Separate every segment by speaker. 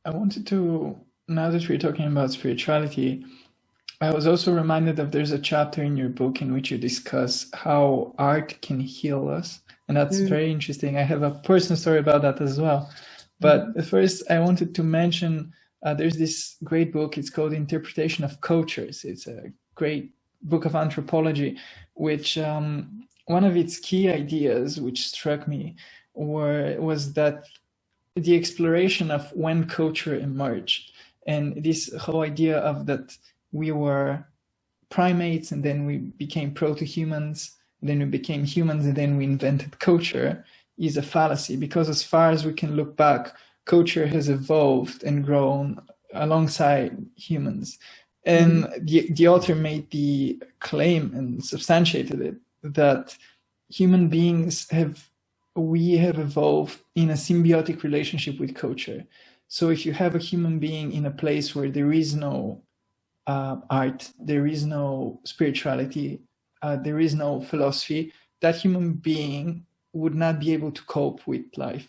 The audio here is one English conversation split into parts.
Speaker 1: I wanted to, now that we're talking about spirituality, I was also reminded of there's a chapter in your book in which you discuss how art can heal us. And that's very interesting. I have a personal story about that as well. But first, I wanted to mention there's this great book. It's called Interpretation of Cultures. It's a great book of anthropology, which one of its key ideas, which struck me, was that the exploration of when culture emerged. And this whole idea of that we were primates and then we became proto-humans, then we became humans and then we invented culture is a fallacy, because as far as we can look back, culture has evolved and grown alongside humans. And the author made the claim and substantiated it that human beings have evolved in a symbiotic relationship with culture. So if you have a human being in a place where there is no art, there is no spirituality, there is no philosophy, that human being would not be able to cope with life.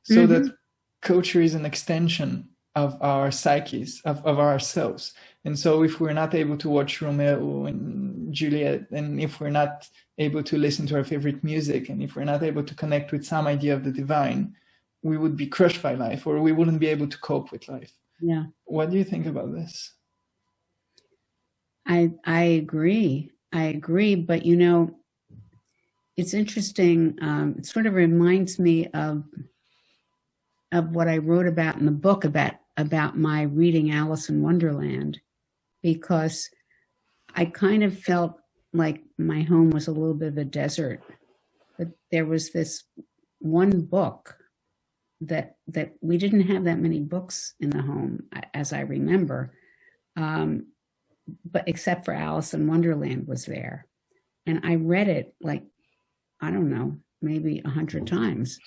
Speaker 1: So that culture is an extension of our psyches, of ourselves. And so if we're not able to watch Romeo and Juliet, and if we're not able to listen to our favorite music, and if we're not able to connect with some idea of the divine, we would be crushed by life, or we wouldn't be able to cope with life. Yeah. What do you think about this?
Speaker 2: I agree. But, you know, it's interesting. It sort of reminds me of what I wrote about in the book about my reading Alice in Wonderland, because I kind of felt like my home was a little bit of a desert, but there was this one book that we didn't have that many books in the home, as I remember, but except for Alice in Wonderland was there. And I read it like, I don't know, maybe 100 times.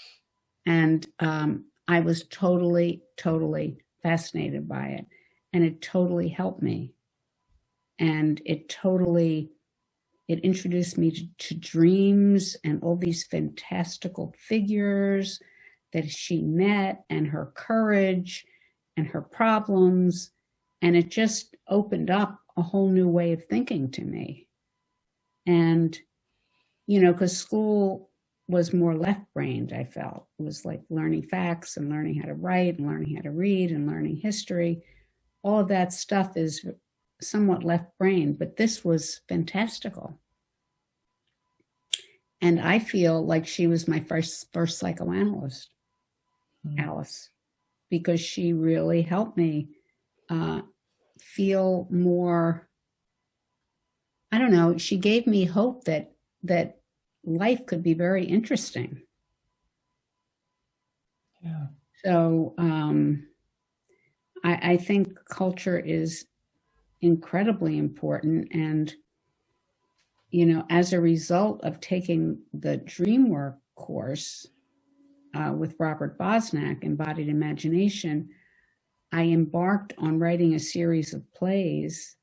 Speaker 2: And I was totally fascinated by it. And it totally helped me. And it introduced me to dreams and all these fantastical figures that she met, and her courage and her problems. And it just opened up a whole new way of thinking to me. And, you know, because school was more left-brained, I felt. It was like learning facts and learning how to write and learning how to read and learning history. All of that stuff is somewhat left-brained, but this was fantastical. And I feel like she was my first psychoanalyst, Alice, because she really helped me feel more, I don't know, she gave me hope that life could be very interesting.
Speaker 1: Yeah.
Speaker 2: So I think culture is incredibly important. And, you know, as a result of taking the dream work course with Robert Bosnak, Embodied Imagination, I embarked on writing a series of plays,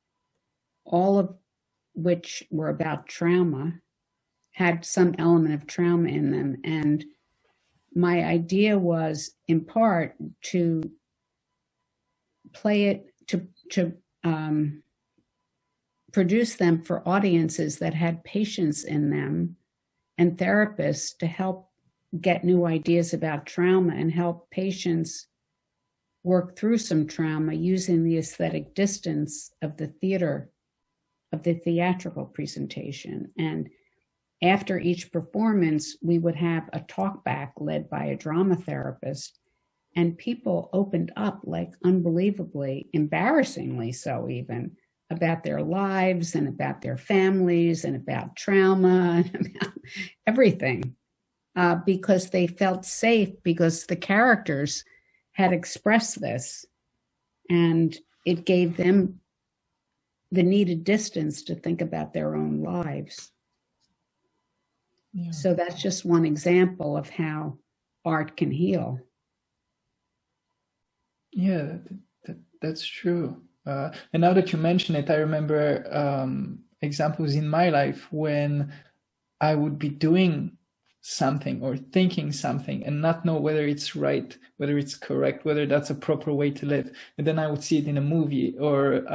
Speaker 2: all of which were about trauma, had some element of trauma in them. And my idea was, in part, to play it, to produce them for audiences that had patients in them and therapists to help get new ideas about trauma and help patients work through some trauma using the aesthetic distance of the theater, of the theatrical presentation. And after each performance, we would have a talkback led by a drama therapist, and people opened up, like, unbelievably, embarrassingly so even, about their lives and about their families and about trauma and about everything, because they felt safe, because the characters had expressed this, and it gave them the needed distance to think about their own lives. Yeah. So that's just one example of how art can heal.
Speaker 1: Yeah, that's true. And now that you mention it, I remember examples in my life when I would be doing something or thinking something and not know whether it's right, whether it's correct, whether that's a proper way to live. And then I would see it in a movie or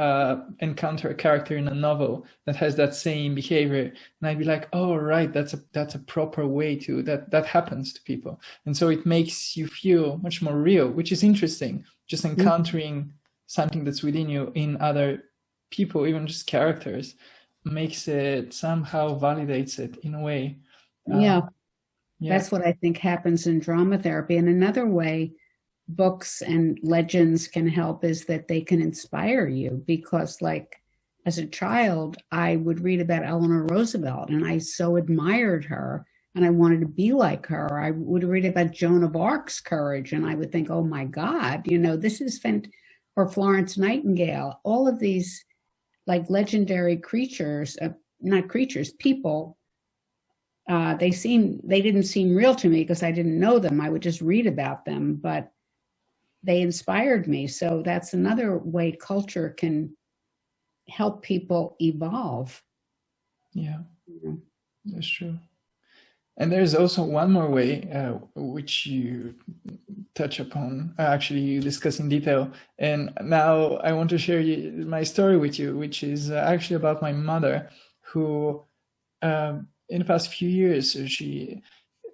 Speaker 1: encounter a character in a novel that has that same behavior, and I'd be like, oh right, that's a proper way to that happens to people. And so it makes you feel much more real, which is interesting, just encountering something that's within you in other people, even just characters, makes it, somehow validates it in a way.
Speaker 2: Yeah. That's what I think happens in drama therapy. And another way books and legends can help is that they can inspire you, because like as a child, I would read about Eleanor Roosevelt and I so admired her and I wanted to be like her. I would read about Joan of Arc's courage and I would think, oh my God, this is or Florence Nightingale, all of these like legendary creatures, not creatures, people. They didn't seem real to me because I didn't know them. I would just read about them, but they inspired me. So that's another way culture can help people evolve.
Speaker 1: Yeah, that's true. And there's also one more way, which you touch upon, actually you discuss in detail. And now I want to share my story with you, which is actually about my mother, who in the past few years,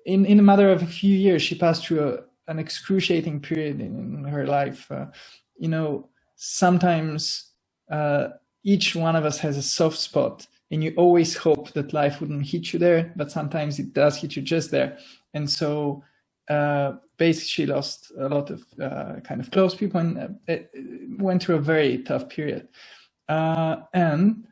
Speaker 1: in a matter of a few years, she passed through an excruciating period in her life. Sometimes each one of us has a soft spot, and you always hope that life wouldn't hit you there, but sometimes it does hit you just there. And so basically she lost a lot of kind of close people and went through a very tough period. And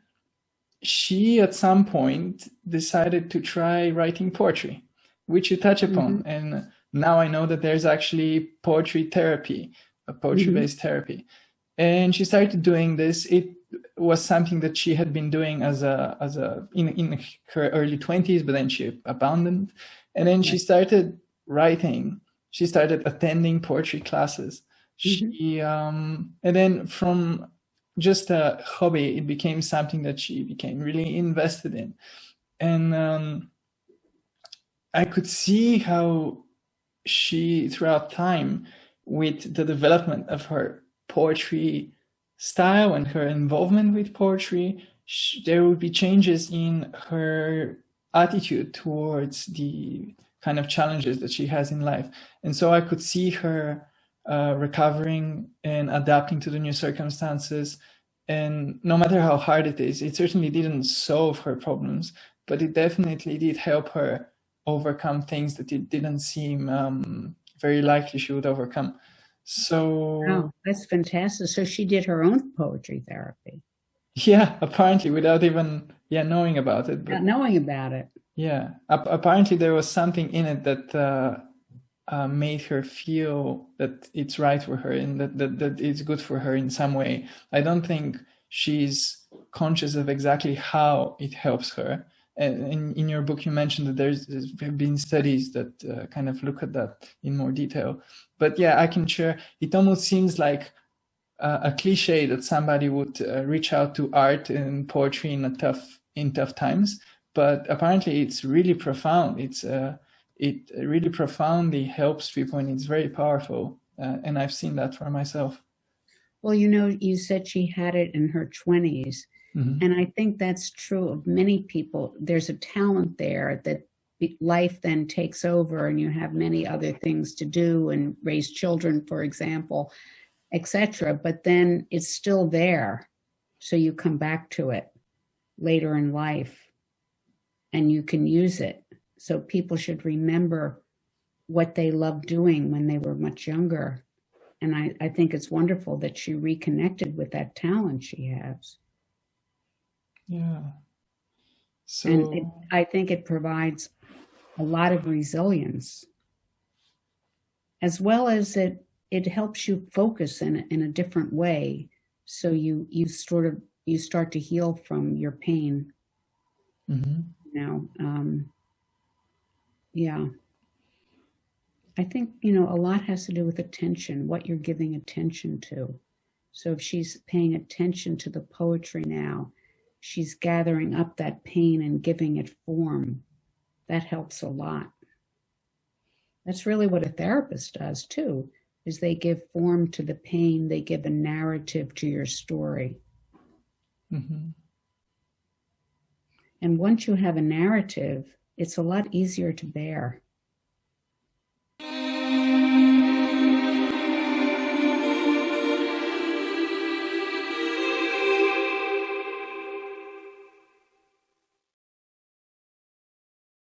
Speaker 1: she at some point decided to try writing poetry, which you touch upon. And now I know that there's actually poetry therapy, a poetry-based therapy. And she started doing this. It was something that she had been doing in her early 20s, but then she abandoned. And then she started writing. She started attending poetry classes. And then from just a hobby, it became something that she became really invested in. And I could see how she, throughout time, with the development of her poetry style and her involvement with poetry, there would be changes in her attitude towards the kind of challenges that she has in life. And so I could see her recovering and adapting to the new circumstances. And no matter how hard it is, it certainly didn't solve her problems, but it definitely did help her overcome things that it didn't seem very likely she would overcome. So
Speaker 2: wow, that's fantastic. So she did her own poetry therapy.
Speaker 1: Yeah, apparently, without even knowing about it.
Speaker 2: Not knowing about it.
Speaker 1: Yeah, apparently there was something in it that made her feel that it's right for her and that it's good for her in some way. I don't think she's conscious of exactly how it helps her. And in your book, you mentioned that there's been studies that kind of look at that in more detail. But yeah, I can share. It almost seems like a cliche that somebody would reach out to art and poetry in tough times. But apparently, it's really profound. It really profoundly helps people, and it's very powerful. And I've seen that for myself.
Speaker 2: Well, you said she had it in her 20s. And I think that's true of many people. There's a talent there that life then takes over, and you have many other things to do and raise children, for example, etc. But then it's still there. So you come back to it later in life and you can use it. So people should remember what they loved doing when they were much younger. And I think it's wonderful that she reconnected with that talent she has.
Speaker 1: Yeah. So,
Speaker 2: and I think it provides a lot of resilience, as well as it helps you focus in a different way. So you start to heal from your pain. Yeah. I think, a lot has to do with attention, what you're giving attention to. So if she's paying attention to the poetry now, she's gathering up that pain and giving it form. That helps a lot. That's really what a therapist does too, is they give form to the pain, they give a narrative to your story.
Speaker 1: Mm-hmm.
Speaker 2: And once you have a narrative, it's a lot easier to bear.